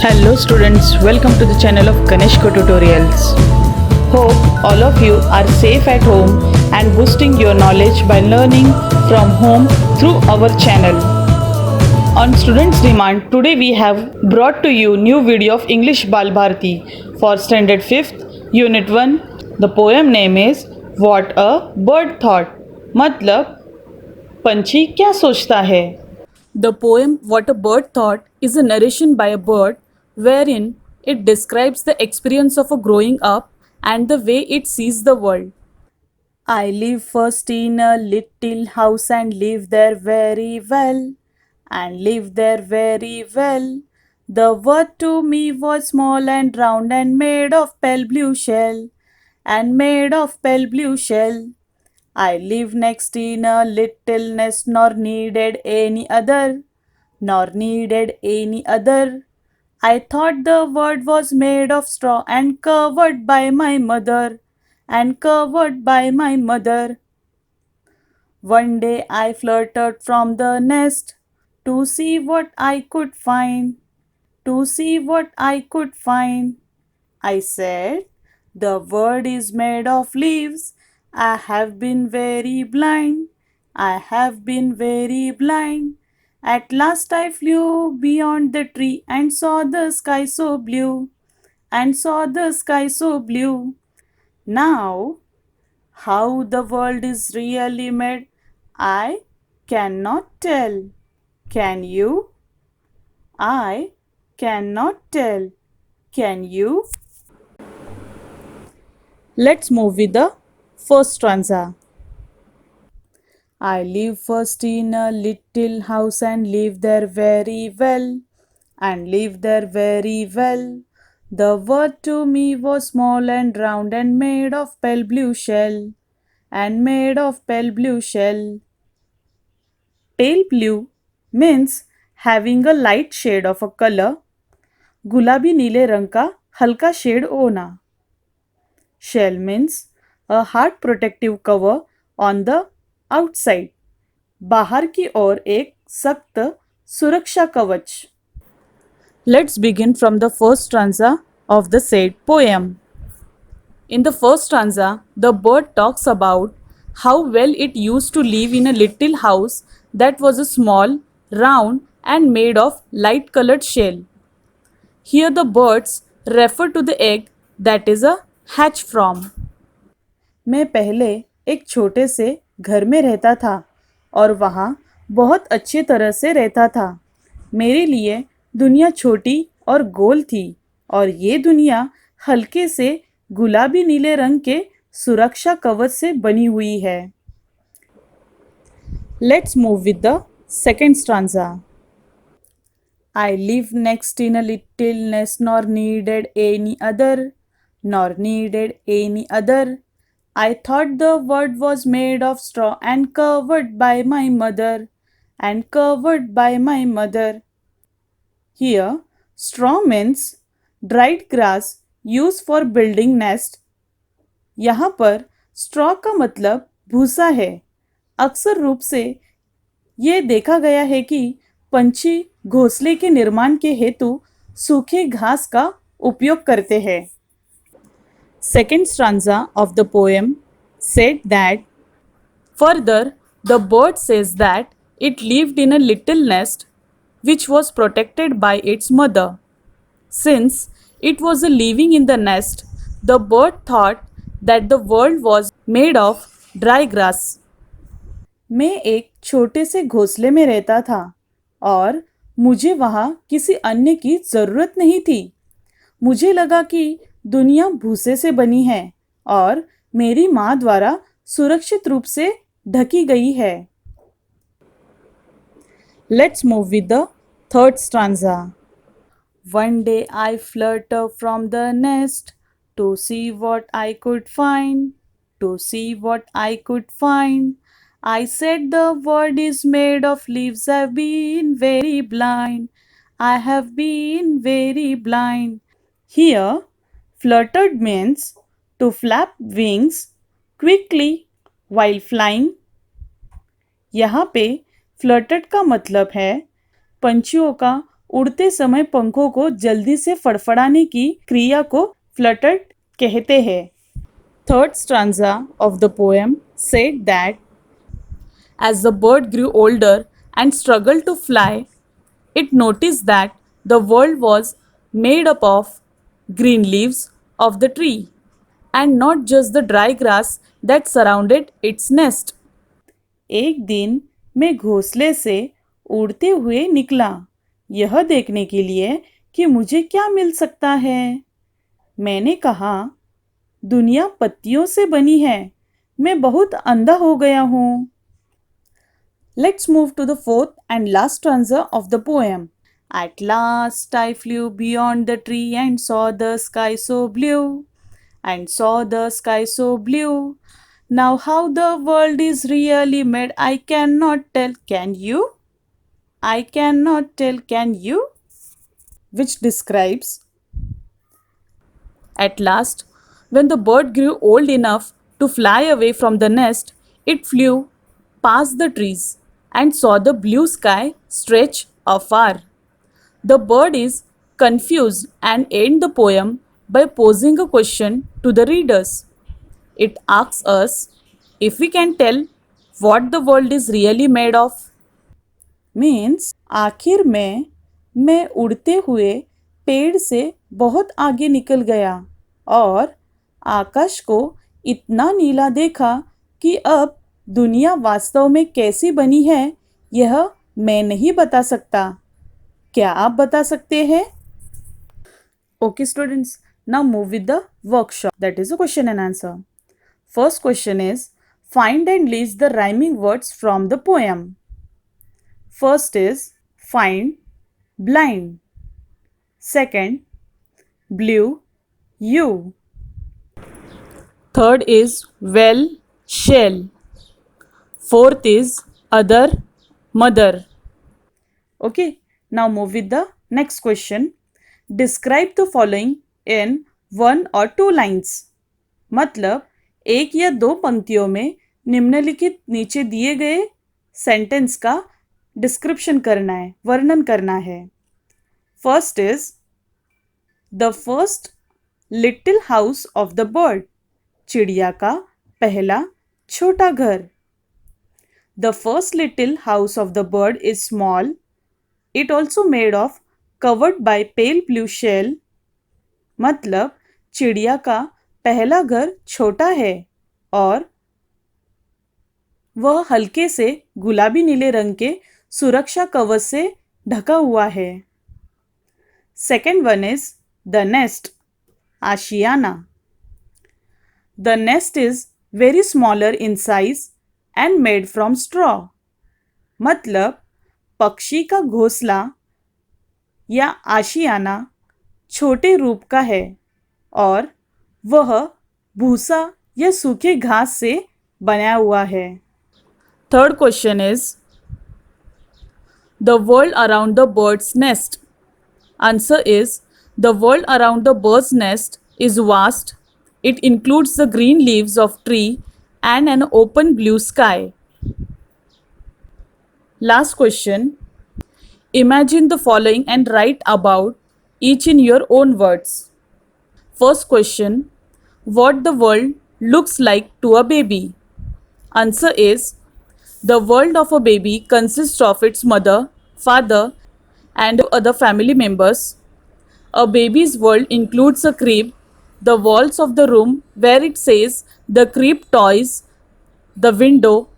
Hello students, welcome to the channel of Ganeshko Tutorials. Hope all of you are safe at home and boosting your knowledge by learning from home through our channel. On students' demand, today we have brought to you new video of English Bal Bharati for Standard 5th, Unit 1. The poem name is What a Bird Thought. मतलब पंछी क्या सोचता है. The poem What a Bird Thought is a narration by a bird wherein it describes the experience of a growing up and the way it sees the world. I live first in a little house and live there very well, and live there very well. The world to me was small and round and made of pale blue shell, and made of pale blue shell. I live next in a little nest, nor needed any other, nor needed any other. I thought the world was made of straw and covered by my mother, and covered by my mother. One day I fluttered from the nest to see what I could find, to see what I could find. I said, the world is made of leaves. I have been very blind. I have been very blind. At last I flew beyond the tree and saw the sky so blue, and saw the sky so blue. Now, how the world is really made, I cannot tell. Can you? I cannot tell. Can you? Let's move with the first stanza. I live first in a little house and live there very well, and live there very well. The world to me was small and round and made of pale blue shell, and made of pale blue shell. Pale blue means having a light shade of a color. गुलाबी नीले रंग का हल्का shade होना. Shell means a hard protective cover on the outside. बाहर की ओर एक सख्त सुरक्षा कवच. Let's begin from the first stanza of the said poem. In the first stanza, the bird talks about how well it used to live in a little house that was a small, round, and made of light colored shell. Here the birds refer to the egg that is a hatch from. मैं पहले एक छोटे से घर में रहता था और वहाँ बहुत अच्छे तरह से रहता था. मेरे लिए दुनिया छोटी और गोल थी और ये दुनिया हल्के से गुलाबी नीले रंग के सुरक्षा कवच से बनी हुई है. Let's move with the second stanza. I live next in a little nest, nor needed any other, nor needed any other. I thought the world was made of straw and covered by my mother, and covered by my mother. Here, straw means dried grass used for building nest. यहाँ पर straw का मतलब भूसा है. अक्सर रूप से ये देखा गया है कि पंछी घोंसले के निर्माण के हेतु सूखे घास का उपयोग करते हैं. Second stanza of the poem said that further the bird says that it lived in a little nest which was protected by its mother. Since it was living in the nest, the bird thought that the world was made of dry grass. मैं एक छोटे से घोंसले में रहता था और मुझे वहाँ किसी अन्य की ज़रूरत नहीं थी. मुझे लगा कि दुनिया भूसे से बनी है और मेरी माँ द्वारा सुरक्षित रूप से ढकी गई है. Let's move with the third stanza. One day I fluttered from the nest to see what I could find, to see what I could find. I said the world is made of leaves. I've been very blind. I have been very blind. Here, fluttered means to flap wings quickly while flying. यहाँ पे fluttered का मतलब है पंछियों का उड़ते समय पंखों को जल्दी से फड़फड़ाने की क्रिया को फ्लटर कहते हैं. Third stanza of the poem said that as the bird grew older and struggled to fly, it noticed that the world was made up of green leaves of the tree and not just the dry grass that surrounded its nest. एक दिन मैं घोंसले से उड़ते हुए निकला यह देखने के लिए कि मुझे क्या मिल सकता है. मैंने कहा, दुनिया पत्तियों से बनी है. मैं बहुत अंधा हो गया हूँ. Let's move to the fourth and last stanza of the poem. At last I flew beyond the tree and saw the sky so blue, and saw the sky so blue. Now how the world is really made I cannot tell. Can you? I cannot tell. Can you? Which describes at last, when the bird grew old enough to fly away from the nest, it flew past the trees and saw the blue sky stretch afar. The bird is confused and ends the poem by posing a question to the readers. It asks us if we can tell what the world is really made of. Means आखिर में मैं उड़ते हुए पेड़ से बहुत आगे निकल गया और आकाश को इतना नीला देखा कि अब दुनिया वास्तव में कैसी बनी है यह मैं नहीं बता सकता. क्या आप बता सकते हैं? Okay students, now move with the workshop, that is a question and answer. First question is, find and list the rhyming words from the poem. First is find, blind. Second, blue, you. Third is well, shell. Fourth is other, mother. Okay, now move with the next question. Describe the following in 1 or 2 lines. मतलब एक या दो पंक्तियों में निम्नलिखित नीचे दिए गए सेंटेंस का डिस्क्रिप्शन करना है, वर्णन करना है. First is the first little house of the bird. चिड़िया का पहला छोटा घर. The first little house of the bird is small. It also made of covered by pale blue shell. मतलब चिड़िया का पहला घर छोटा है और वह हल्के से गुलाबी नीले रंग के सुरक्षा कवच से ढका हुआ है. Second one is the nest, आशियाना. The nest is very smaller in size and made from straw. मतलब पक्षी का घोंसला या आशियाना छोटे रूप का है और वह भूसा या सूखे घास से बनाया हुआ है. Third question is the world around the birds nest. Answer is the world around the birds nest is vast. It includes the green leaves of tree and an open blue sky. Last question. Imagine the following and write about each in your own words. First question. What the world looks like to a baby? Answer is the world of a baby consists of its mother, father, and other family members. A baby's world includes a crib, the walls of the room where it says the crib toys, the window,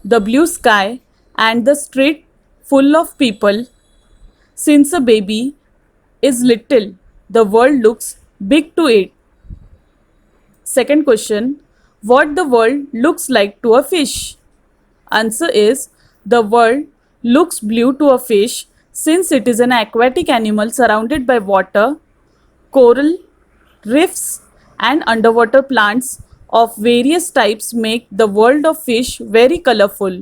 the blue sky, and the street full of people. Since a baby is little, the world looks big to it. Second question. What the world looks like to a fish? Answer is the world looks blue to a fish since it is an aquatic animal surrounded by water, coral, reefs, and underwater plants of various types make the world of fish very colorful.